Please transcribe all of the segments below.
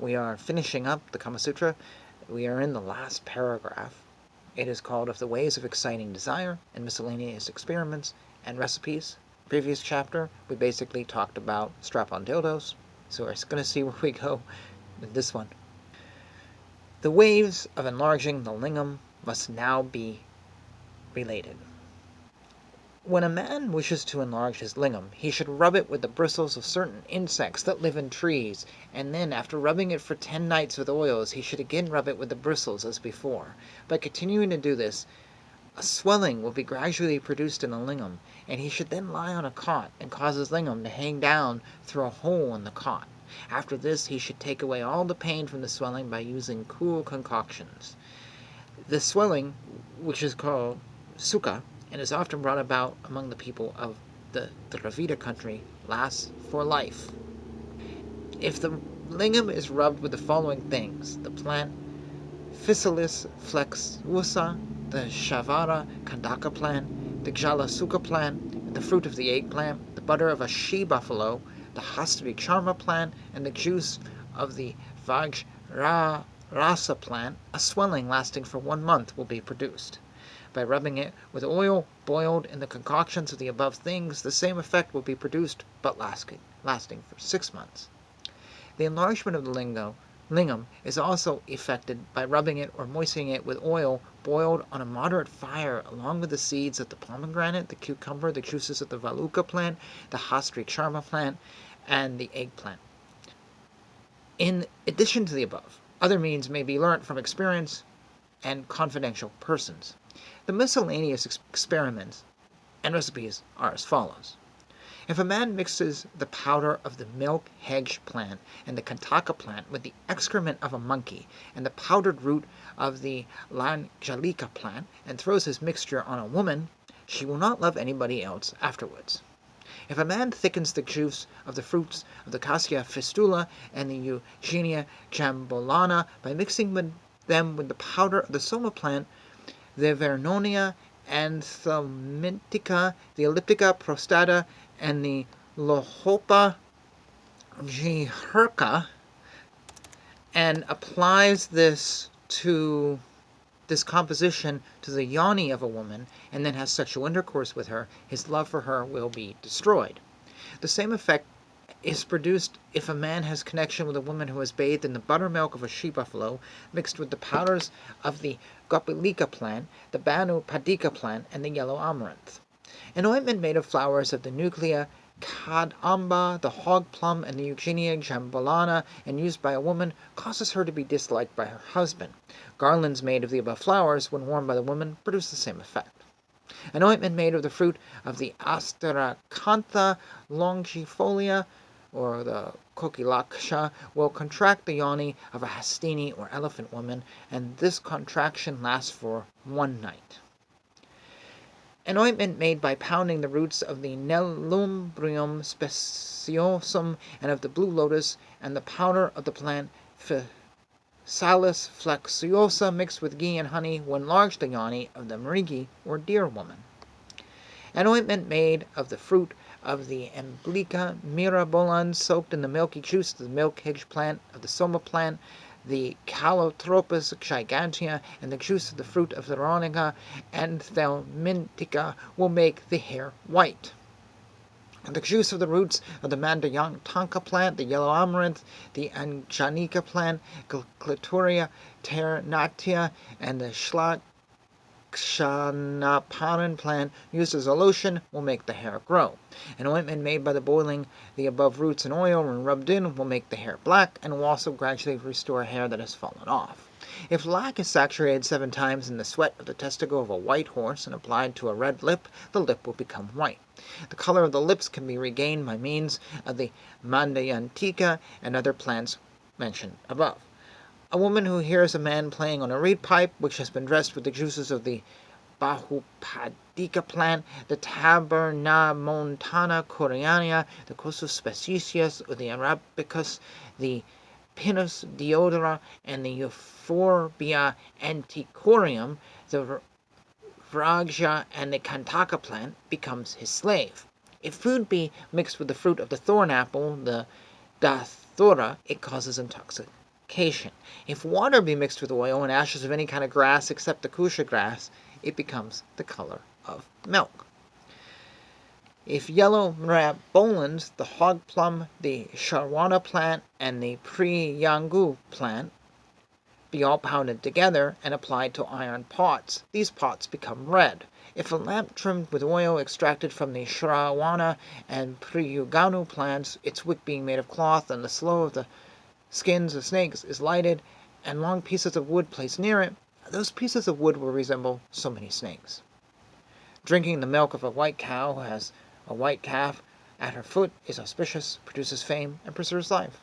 We are finishing up the Kama Sutra. We are in the last paragraph. It is called Of the Ways of Exciting Desire and Miscellaneous Experiments and Recipes. Previous chapter, we basically talked about strap-on dildos, so we're going to see where we go with this one. The ways of enlarging the lingam must now be related. When a man wishes to enlarge his lingam, he should rub it with the bristles of certain insects that live in trees, and then, after rubbing it for 10 nights with oils, he should again rub it with the bristles as before. By continuing to do this, a swelling will be gradually produced in the lingam, and he should then lie on a cot and cause his lingam to hang down through a hole in the cot. After this, he should take away all the pain from the swelling by using cool concoctions. The swelling, which is called sukha, and is often brought about among the people of the Dravida country, lasts for life. If the lingam is rubbed with the following things: the plant Physalis flexuosa, the Shavara Kandaka plant, the Jalasuka plant, the fruit of the eggplant, the butter of a she-buffalo, the Hastri Charma plant, and the juice of the Vajrarasa plant, a swelling lasting for 1 month will be produced. By rubbing it with oil boiled in the concoctions of the above things, the same effect will be produced, but lasting for 6 months. The enlargement of the lingam is also effected by rubbing it or moistening it with oil boiled on a moderate fire, along with the seeds of the pomegranate, the cucumber, the juices of the Valuka plant, the Hastri Charma plant, and the eggplant. In addition to the above, other means may be learnt from experience and confidential persons. The miscellaneous experiments and recipes are as follows. If a man mixes the powder of the milk hedge plant and the kantaka plant with the excrement of a monkey and the powdered root of the lanjalika plant and throws his mixture on a woman, she will not love anybody else afterwards. If a man thickens the juice of the fruits of the cassia fistula and the eugenia jambolana by mixing them with the powder of the soma plant, the Vernonia anthelmintica, the elliptica prostata, and the Lohopa giherca, and applies this composition to the yoni of a woman, and then has sexual intercourse with her, his love for her will be destroyed. The same effect is produced if a man has connection with a woman who has bathed in the buttermilk of a she-buffalo, mixed with the powders of the gopilika plant, the banu padika plant, and the yellow amaranth. An ointment made of flowers of the nuclea kadamba, the hog plum, and the eugenia jambolana, and used by a woman, causes her to be disliked by her husband. Garlands made of the above flowers, when worn by the woman, produce the same effect. An ointment made of the fruit of the Asteracantha longifolia, or the kokilaksha, will contract the yoni of a hastini or elephant woman, and this contraction lasts for 1 night. An ointment made by pounding the roots of the Nelumbrium speciosum and of the blue lotus, and the powder of the plant Physalis flexuosa mixed with ghee and honey, will enlarge the yoni of the Marigi or deer woman. An ointment made of the fruit of the Emblica mirabolans soaked in the milky juice of the milk hedge plant, of the soma plant, the Calotropis gigantea, and the juice of the fruit of the Veronica anthelmintica will make the hair white. The juice of the roots of the Mandayantanka plant, the yellow amaranth, the Anjanika plant, Clitoria ternatia, and the Shlakshanaparan plant used as a lotion will make the hair grow. An ointment made by the boiling the above roots in oil and rubbed in will make the hair black, and will also gradually restore hair that has fallen off. If lac is saturated 7 times in the sweat of the testicle of a white horse and applied to a red lip, the lip will become white. The color of the lips can be regained by means of the Mandayantika and other plants mentioned above. A woman who hears a man playing on a reed pipe, which has been dressed with the juices of the Bahupadika plant, the Tabernamontana coreana, the Cosus speciesius, or the Arabicus, the Pinus deodora, and the Euphorbia anticorium, the Vragja, and the Kantaka plant, becomes his slave. If food be mixed with the fruit of the thorn apple, the Dathura, it causes intoxication. purification. If water be mixed with oil and ashes of any kind of grass except the kusha grass, it becomes the color of milk. If yellow mrabolans, the hog plum, the sharwana plant, and the priyangu plant be all pounded together and applied to iron pots, these pots become red. If a lamp trimmed with oil extracted from the shrawana and priyuganu plants, its wick being made of cloth, and the slough of the skins of snakes is lighted, and long pieces of wood placed near it, those pieces of wood will resemble so many snakes. Drinking the milk of a white cow who has a white calf at her foot is auspicious, produces fame, and preserves life.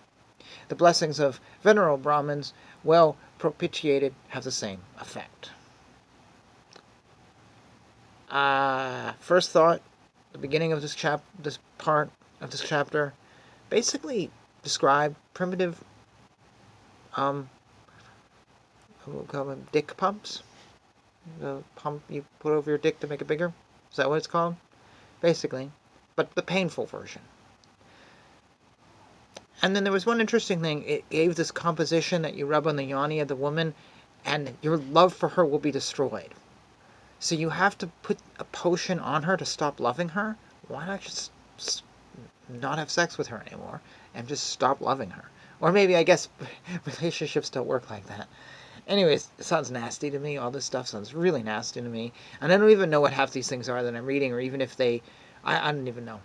The blessings of venerable Brahmins, well propitiated, have the same effect. First thought, the beginning of this part of this chapter, basically describe primitive, we'll call them dick pumps. The pump you put over your dick to make it bigger. Is that what it's called? Basically, but the painful version. And then there was one interesting thing. It gave this composition that you rub on the yoni of the woman, and your love for her will be destroyed. So you have to put a potion on her to stop loving her. Why not just not have sex with her anymore and just stop loving her? Or maybe, I guess, relationships don't work like that. Anyways, it sounds nasty to me. All this stuff sounds really nasty to me. And I don't even know what half these things are that I'm reading, or even if they... I don't even know.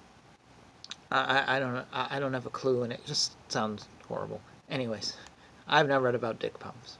I don't have a clue, and it just sounds horrible. Anyways, I've now read about dick pumps.